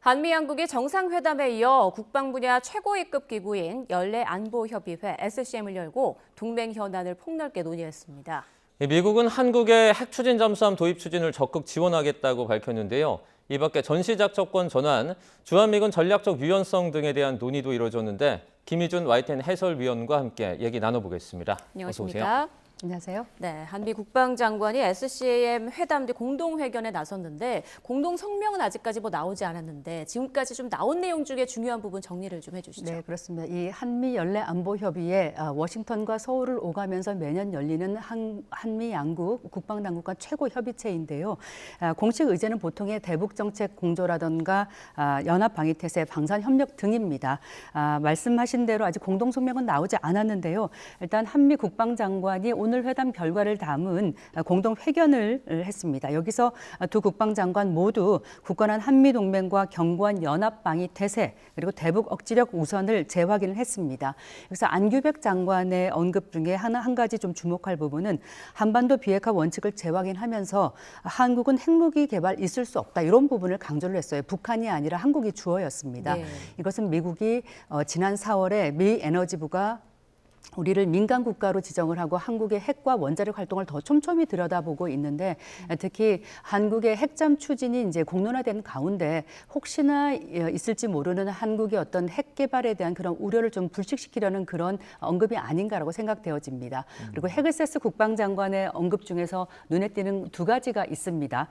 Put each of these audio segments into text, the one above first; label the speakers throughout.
Speaker 1: 한미 양국이 정상회담에 이어 국방 분야 최고위급 기구인 연례안보협의회 SCM을 열고 동맹 현안을 폭넓게 논의했습니다.
Speaker 2: 미국은 한국의 핵 추진 잠수함 도입 추진을 적극 지원하겠다고 밝혔는데요. 이 밖에 전시작전권 전환, 주한미군 전략적 유연성 등에 대한 논의도 이루어졌는데 김희준 YTN 해설위원과 함께 얘기 나눠보겠습니다.
Speaker 1: 안녕하십니까?
Speaker 2: 어서 오세요.
Speaker 3: 안녕하세요.
Speaker 1: 네, 한미 국방장관이 SCM 회담 뒤 공동회견에 나섰는데 공동 성명은 아직까지 나오지 않았는데 지금까지 좀 나온 내용 중에 중요한 부분 정리를 좀 해주시죠.
Speaker 3: 네, 그렇습니다. 이 한미 연례 안보 협의회 워싱턴과 서울을 오가면서 매년 열리는 한미 양국 국방 당국 간 최고 협의체인데요. 공식 의제는 보통의 대북 정책 공조라든가 연합 방위 태세, 방산 협력 등입니다. 말씀하신 대로 아직 공동 성명은 나오지 않았는데요. 일단 한미 국방장관이 오늘 회담 결과를 담은 공동 회견을 했습니다. 여기서 두 국방장관 모두 굳건한 한미동맹과 견고한 연합방위 태세 그리고 대북 억지력 우선을 재확인을 했습니다. 그래서 안규백 장관의 언급 중에 한 가지 좀 주목할 부분은 한반도 비핵화 원칙을 재확인하면서 한국은 핵무기 개발 있을 수 없다 이런 부분을 강조를 했어요. 북한이 아니라 한국이 주어였습니다.
Speaker 1: 네.
Speaker 3: 이것은 미국이 지난 4월에 미 에너지부가 우리를 민간 국가로 지정을 하고 한국의 핵과 원자력 활동을 더 촘촘히 들여다보고 있는데 특히 한국의 핵잠 추진이 이제 공론화된 가운데 혹시나 있을지 모르는 한국의 어떤 핵 개발에 대한 그런 우려를 좀 불식시키려는 그런 언급이 아닌가라고 생각되어집니다. 그리고 헤그세스 국방장관의 언급 중에서 눈에 띄는 두 가지가 있습니다.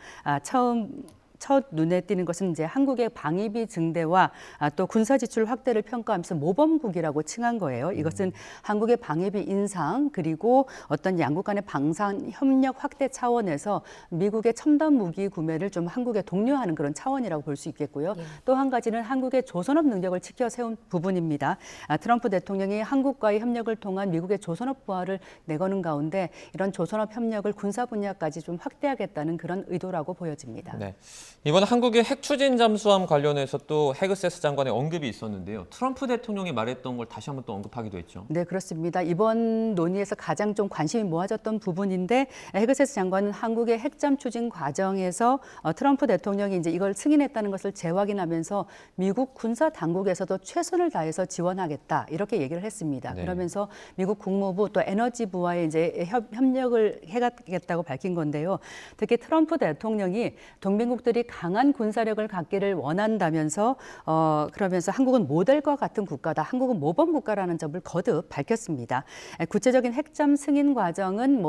Speaker 3: 첫 눈에 띄는 것은 이제 한국의 방위비 증대와 또 군사 지출 확대를 평가하면서 모범국이라고 칭한 거예요. 이것은 한국의 방위비 인상 그리고 어떤 양국 간의 방산 협력 확대 차원에서 미국의 첨단 무기 구매를 좀 한국에 독려하는 그런 차원이라고 볼 수 있겠고요. 또 한 가지는 한국의 조선업 능력을 지켜 세운 부분입니다. 트럼프 대통령이 한국과의 협력을 통한 미국의 조선업 부활을 내거는 가운데 이런 조선업 협력을 군사 분야까지 좀 확대하겠다는 그런 의도라고 보여집니다.
Speaker 2: 네. 이번 한국의 핵 추진 잠수함 관련해서 또 헤그세스 장관의 언급이 있었는데요. 트럼프 대통령이 말했던 걸 다시 한번 또 언급하기도 했죠.
Speaker 3: 네, 그렇습니다. 이번 논의에서 가장 좀 관심이 모아졌던 부분인데 헤그세스 장관은 한국의 핵잠 추진 과정에서 트럼프 대통령이 이제 이걸 승인했다는 것을 재확인하면서 미국 군사 당국에서도 최선을 다해서 지원하겠다 이렇게 얘기를 했습니다.
Speaker 2: 네.
Speaker 3: 그러면서 미국 국무부 또 에너지부와의 이제 협력을 해가겠다고 밝힌 건데요. 특히 트럼프 대통령이 동맹국들이 강한 군사력을 갖기를 원한다면서 그러면서 한국은 모델과 같은 국가다. 한국은 모범 국가라는 점을 거듭 밝혔습니다. 구체적인 핵잠 승인 과정은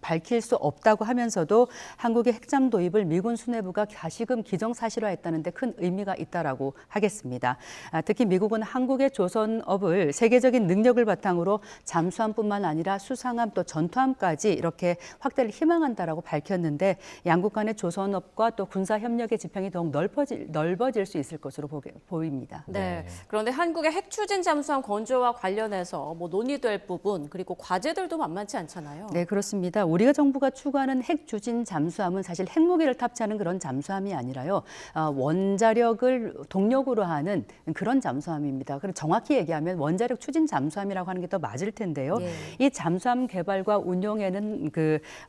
Speaker 3: 밝힐 수 없다고 하면서도 한국의 핵잠 도입을 미군 수뇌부가 다시금 기정사실화했다는 데 큰 의미가 있다라고 하겠습니다. 특히 미국은 한국의 조선업을 세계적인 능력을 바탕으로 잠수함뿐만 아니라 수상함 또 전투함까지 이렇게 확대를 희망한다라고 밝혔는데 양국 간의 조선업과 또 군사 협력의 지평이 더욱 넓어질 수 있을 것으로 보입니다.
Speaker 1: 네. 그런데 한국의 핵 추진 잠수함 건조와 관련해서 논의될 부분 그리고 과제들도 만만치 않잖아요.
Speaker 3: 네, 그렇습니다. 우리가 정부가 추구하는 핵 추진 잠수함은 사실 핵무기를 탑재하는 그런 잠수함이 아니라요. 원자력을 동력으로 하는 그런 잠수함입니다. 그리고 정확히 얘기하면 원자력 추진 잠수함이라고 하는 게 더 맞을 텐데요.
Speaker 1: 예.
Speaker 3: 이 잠수함 개발과 운용에는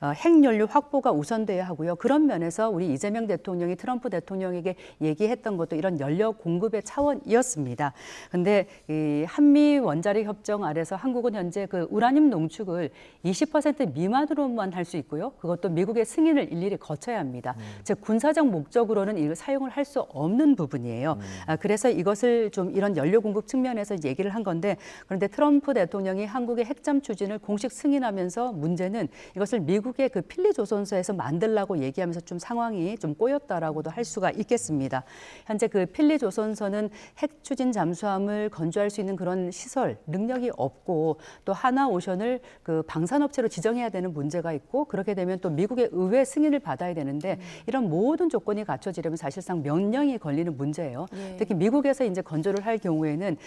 Speaker 3: 핵연료 확보가 우선돼야 하고요. 그런 면에서 우리 이재명 대통령이 트럼프 대통령에게 얘기했던 것도 이런 연료 공급의 차원이었습니다. 그런데 이 한미 원자력 협정 아래서 한국은 현재 그 우라늄 농축을 20% 미만으로만 할 수 있고요. 그것도 미국의 승인을 일일이 거쳐야 합니다. 즉 군사적 목적으로는 이걸 사용을 할 수 없는 부분이에요. 그래서 이것을 좀 이런 연료 공급 측면에서 얘기를 한 건데 그런데 트럼프 대통령이 한국의 핵잠 추진을 공식 승인하면서 문제는 이것을 미국의 그 필리 조선소에서 만들라고 얘기하면서 좀 상황이 좀 꼬였다라고도 할 수가 있겠습니다. 현재 그 필리 조선소는 핵 추진 잠수함을 건조할 수 있는 그런 시설 능력이 없고 또 하나오션을 그 방산업체로 지정해야 되는 문제가 있고 그렇게 되면 또 미국의 의회 승인을 받아야 되는데 이런 모든 조건이 갖춰지려면 사실상 몇 년이 걸리는 문제예요.
Speaker 1: 예.
Speaker 3: 특히 미국에서 이제 건조를 할 경우에는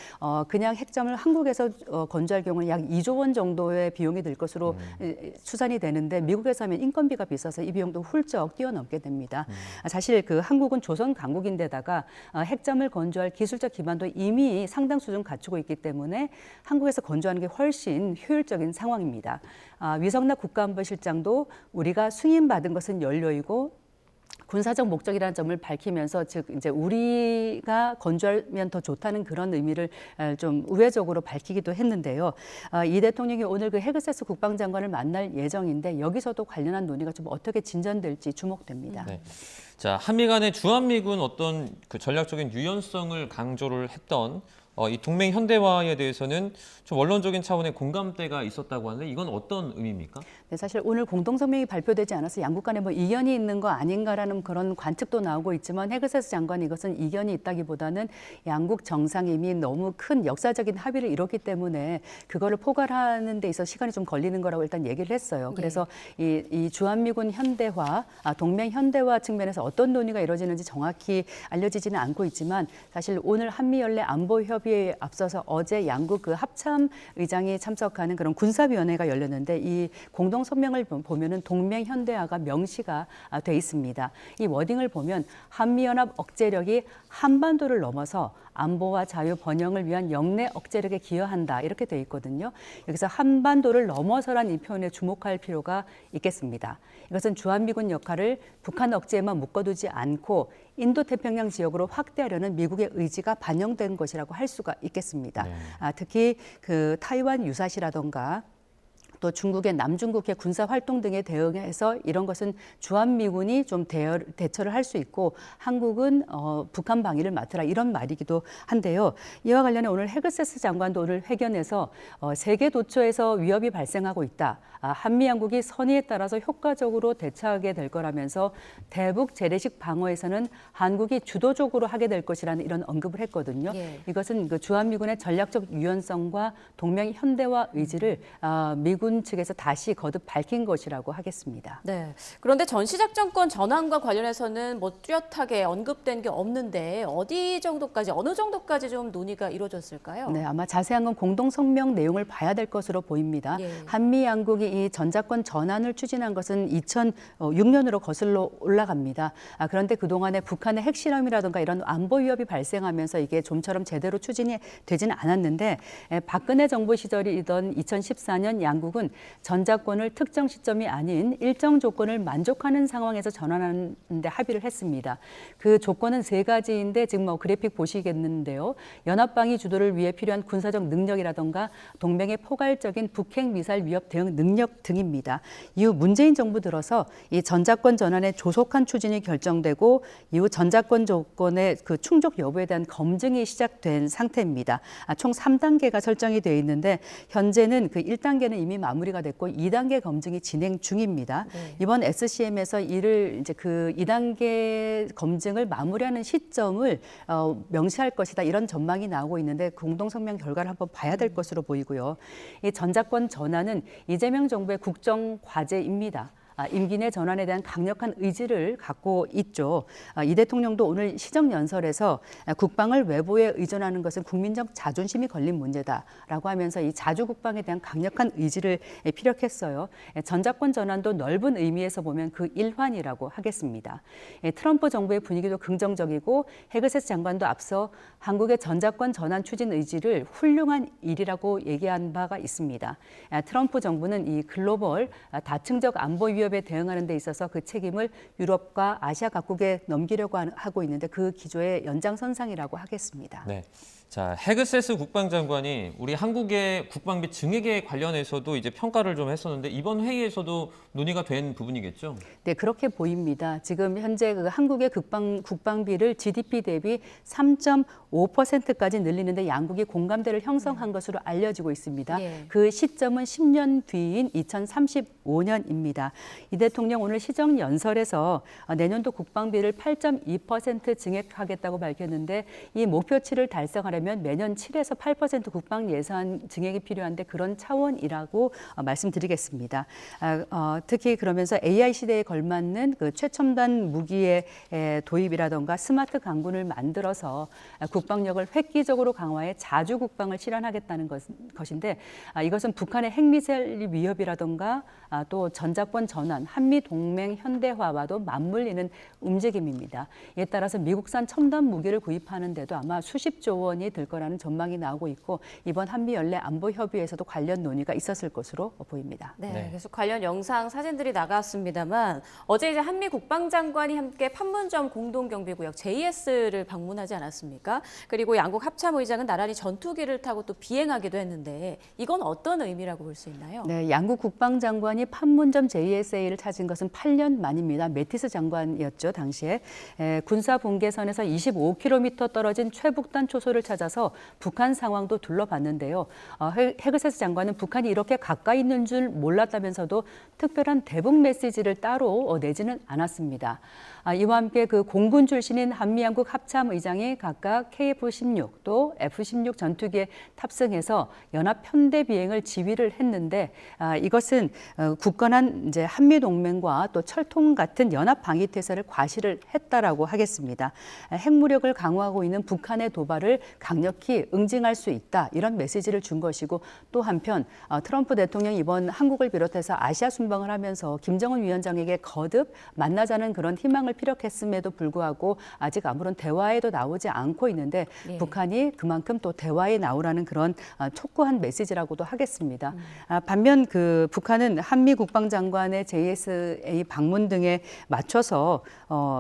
Speaker 3: 그냥 핵잠을 한국에서 건조할 경우는 약 2조 원 정도의 비용이 들 것으로 추산이 되는데 미국에서 하면 인건비가 비싸서 이 비용도 훌쩍 뛰어넘게 됩니다. 사실 그 한국은 조선 강국인데다가 핵잠을 건조할 기술적 기반도 이미 상당 수준 갖추고 있기 때문에 한국에서 건조하는 게 훨씬 효율적인 상황입니다. 위성락 국가안보실장도 우리가 승인받은 것은 연료이고 군사적 목적이라는 점을 밝히면서 즉 이제 우리가 건조하면 더 좋다는 그런 의미를 좀 우회적으로 밝히기도 했는데요. 이 대통령이 오늘 그 헤그세스 국방장관을 만날 예정인데 여기서도 관련한 논의가 좀 어떻게 진전될지 주목됩니다.
Speaker 2: 네. 자, 한미 간의 주한미군 어떤 그 전략적인 유연성을 강조를 했던 이 동맹 현대화에 대해서는 좀 원론적인 차원의 공감대가 있었다고 하는데 이건 어떤 의미입니까?
Speaker 3: 네, 사실 오늘 공동성명이 발표되지 않아서 양국 간에 뭐 이견이 있는 거 아닌가라는 그런 관측도 나오고 있지만 헤그세스 장관이 이것은 이견이 있다기보다는 양국 정상이 이미 너무 큰 역사적인 합의를 이뤘기 때문에 그거를 포괄하는 데 있어서 시간이 좀 걸리는 거라고 일단 얘기를 했어요. 그래서 이 주한미군 현대화, 동맹 현대화 측면에서 어떤 논의가 이루어지는지 정확히 알려지지는 않고 있지만 사실 오늘 한미연례 안보협의회에 앞서서 어제 양국 그 합참 의장이 참석하는 그런 군사위원회가 열렸는데 이 공동성명을 보면은 동맹 현대화가 명시가 돼 있습니다. 이 워딩을 보면 한미연합 억제력이 한반도를 넘어서 안보와 자유 번영을 위한 영내 억제력에 기여한다 이렇게 돼 있거든요. 여기서 한반도를 넘어서란 이 표현에 주목할 필요가 있겠습니다. 이것은 주한미군 역할을 북한 억제에만 묶어두지 않고 인도태평양 지역으로 확대하려는 미국의 의지가 반영된 것이라고 할 수가 있겠습니다.
Speaker 2: 네.
Speaker 3: 특히 그 타이완 유사시라던가 또 중국의 남중국해 군사 활동 등에 대응해서 이런 것은 주한미군이 좀 대처를 할 수 있고 한국은 북한 방위를 맡으라 이런 말이기도 한데요. 이와 관련해 오늘 헤그세스 장관도 오늘 회견에서 세계 도처에서 위협이 발생하고 있다. 한미 양국이 선의에 따라서 효과적으로 대처하게 될 거라면서 대북 재래식 방어에서는 한국이 주도적으로 하게 될 것이라는 이런 언급을 했거든요.
Speaker 1: 예.
Speaker 3: 이것은 그 주한미군의 전략적 유연성과 동맹 현대화 의지를 미군 측에서 다시 거듭 밝힌 것이라고 하겠습니다.
Speaker 1: 네. 그런데 전시작전권 전환과 관련해서는 뭐 뚜렷하게 언급된 게 없는데 어느 정도까지 좀 논의가 이루어졌을까요?
Speaker 3: 네, 아마 자세한 건 공동성명 내용을 봐야 될 것으로 보입니다.
Speaker 1: 예.
Speaker 3: 한미 양국이 이 전자권 전환을 추진한 것은 2006년으로 거슬러 올라갑니다. 그런데 그동안에 북한의 핵실험이라든가 이런 안보 위협이 발생하면서 이게 좀처럼 제대로 추진이 되지는 않았는데 박근혜 정부 시절이던 2014년 양국은 전자권을 특정 시점이 아닌 일정 조건을 만족하는 상황에서 전환하는 데 합의를 했습니다. 그 조건은 세 가지인데 지금 뭐 그래픽 보시겠는데요. 연합방위 주도를 위해 필요한 군사적 능력이라든가 동맹의 포괄적인 북핵 미사일 위협 대응 능력 등입니다. 이후 문재인 정부 들어서 이 전자권 전환의 조속한 추진이 결정되고 이후 전자권 조건의 그 충족 여부에 대한 검증이 시작된 상태입니다. 총 3단계가 설정이 되어 있는데 현재는 그 1단계는 이미 마무리가 됐고 2단계 검증이 진행 중입니다.
Speaker 1: 네.
Speaker 3: 이번 SCM에서 이를 이제 그 2단계 검증을 마무리하는 시점을 명시할 것이다 이런 전망이 나오고 있는데 공동성명 결과를 한번 봐야 될 것으로 보이고요. 이 전자권 전환은 이재명 정부의 국정 과제입니다. 임기 내 전환에 대한 강력한 의지를 갖고 있죠. 이 대통령도 오늘 시정연설에서 국방을 외부에 의존하는 것은 국민적 자존심이 걸린 문제다라고 하면서 이 자주국방에 대한 강력한 의지를 피력했어요. 전자권 전환도 넓은 의미에서 보면 그 일환이라고 하겠습니다. 트럼프 정부의 분위기도 긍정적이고 헤그세스 장관도 앞서 한국의 전자권 전환 추진 의지를 훌륭한 일이라고 얘기한 바가 있습니다. 트럼프 정부는 이 글로벌 다층적 안보 위협 에 대응하는 데 있어서 그 책임을 유럽과 아시아 각국에 넘기려고 하고 있는데 그 기조의 연장선상이라고 하겠습니다.
Speaker 2: 네. 자, 헤그세스 국방장관이 우리 한국의 국방비 증액에 관련해서도 이제 평가를 좀 했었는데 이번 회의에서도 논의가 된 부분이겠죠?
Speaker 3: 네, 그렇게 보입니다. 지금 현재 그 한국의 국방비를 GDP 대비 3.5%까지 늘리는데 양국이 공감대를 형성한 것으로 알려지고 있습니다.
Speaker 1: 예.
Speaker 3: 그 시점은 10년 뒤인 2035년입니다. 이 대통령 오늘 시정연설에서 내년도 국방비를 8.2% 증액하겠다고 밝혔는데 이 목표치를 달성하려면 매년 7에서 8% 국방 예산 증액이 필요한데 그런 차원이라고 말씀드리겠습니다. 특히 그러면서 AI 시대에 걸맞는 그 최첨단 무기의 도입이라던가 스마트 강군을 만들어서 국방력을 획기적으로 강화해 자주 국방을 실현하겠다는 것인데 이것은 북한의 핵미사일 위협이라던가 또 전자권 전환 전환, 한미 동맹 현대화와도 맞물리는 움직임입니다. 이에 따라서 미국산 첨단 무기를 구입하는 데도 아마 수십조 원이 들 거라는 전망이 나오고 있고 이번 한미 연례 안보 협의에서도 관련 논의가 있었을 것으로 보입니다.
Speaker 1: 네, 계속 관련 영상, 사진들이 나갔습니다만 어제 이제 한미 국방장관이 함께 판문점 공동경비구역 JS를 방문하지 않았습니까? 그리고 양국 합참의장은 나란히 전투기를 타고 또 비행하기도 했는데 이건 어떤 의미라고 볼 수 있나요?
Speaker 3: 네, 양국 국방장관이 판문점 JSA를 찾은 것은 8년 만입니다. 매티스 장관이었죠, 당시에. 군사 분계선에서 25km 떨어진 최북단 초소를 찾아서 북한 상황도 둘러봤는데요. 헤그세스 장관은 북한이 이렇게 가까이 있는 줄 몰랐다면서도 특별한 대북 메시지를 따로 내지는 않았습니다. 이와 함께 그 공군 출신인 한미양국 합참의장이 각각 KF-16 또 F-16 전투기에 탑승해서 연합 편대 비행을 지휘를 했는데 이것은 굳건한 이제 한미 동맹과 또 철통 같은 연합 방위 태세를 과시를 했다라고 하겠습니다. 핵무력을 강화하고 있는 북한의 도발을 강력히 응징할 수 있다 이런 메시지를 준 것이고 또 한편 트럼프 대통령이 이번 한국을 비롯해서 아시아 순방을 하면서 김정은 위원장에게 거듭 만나자는 그런 희망을 피력했음에도 불구하고 아직 아무런 대화에도 나오지 않고 있는데 북한이 그만큼 또 대화에 나오라는 그런 촉구한 메시지라고도 하겠습니다. 반면 그 북한은 한미 국방장관의 JSA 방문 등에 맞춰서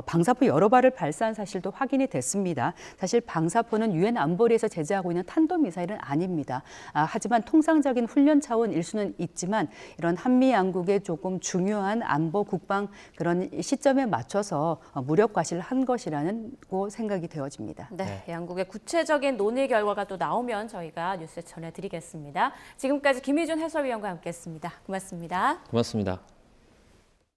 Speaker 3: 방사포 여러 발을 발사한 사실도 확인이 됐습니다. 사실 방사포는 유엔 안보리에서 제재하고 있는 탄도미사일은 아닙니다. 하지만 통상적인 훈련 차원일 수는 있지만 이런 한미 양국의 조금 중요한 안보 국방 그런 시점에 맞춰서 무력 과시를 한 것이라는 생각이 되어집니다.
Speaker 1: 네, 양국의 구체적인 논의 결과가 또 나오면 저희가 뉴스에 전해드리겠습니다. 지금까지 김희준 해설위원과 함께했습니다. 고맙습니다.
Speaker 2: 고맙습니다.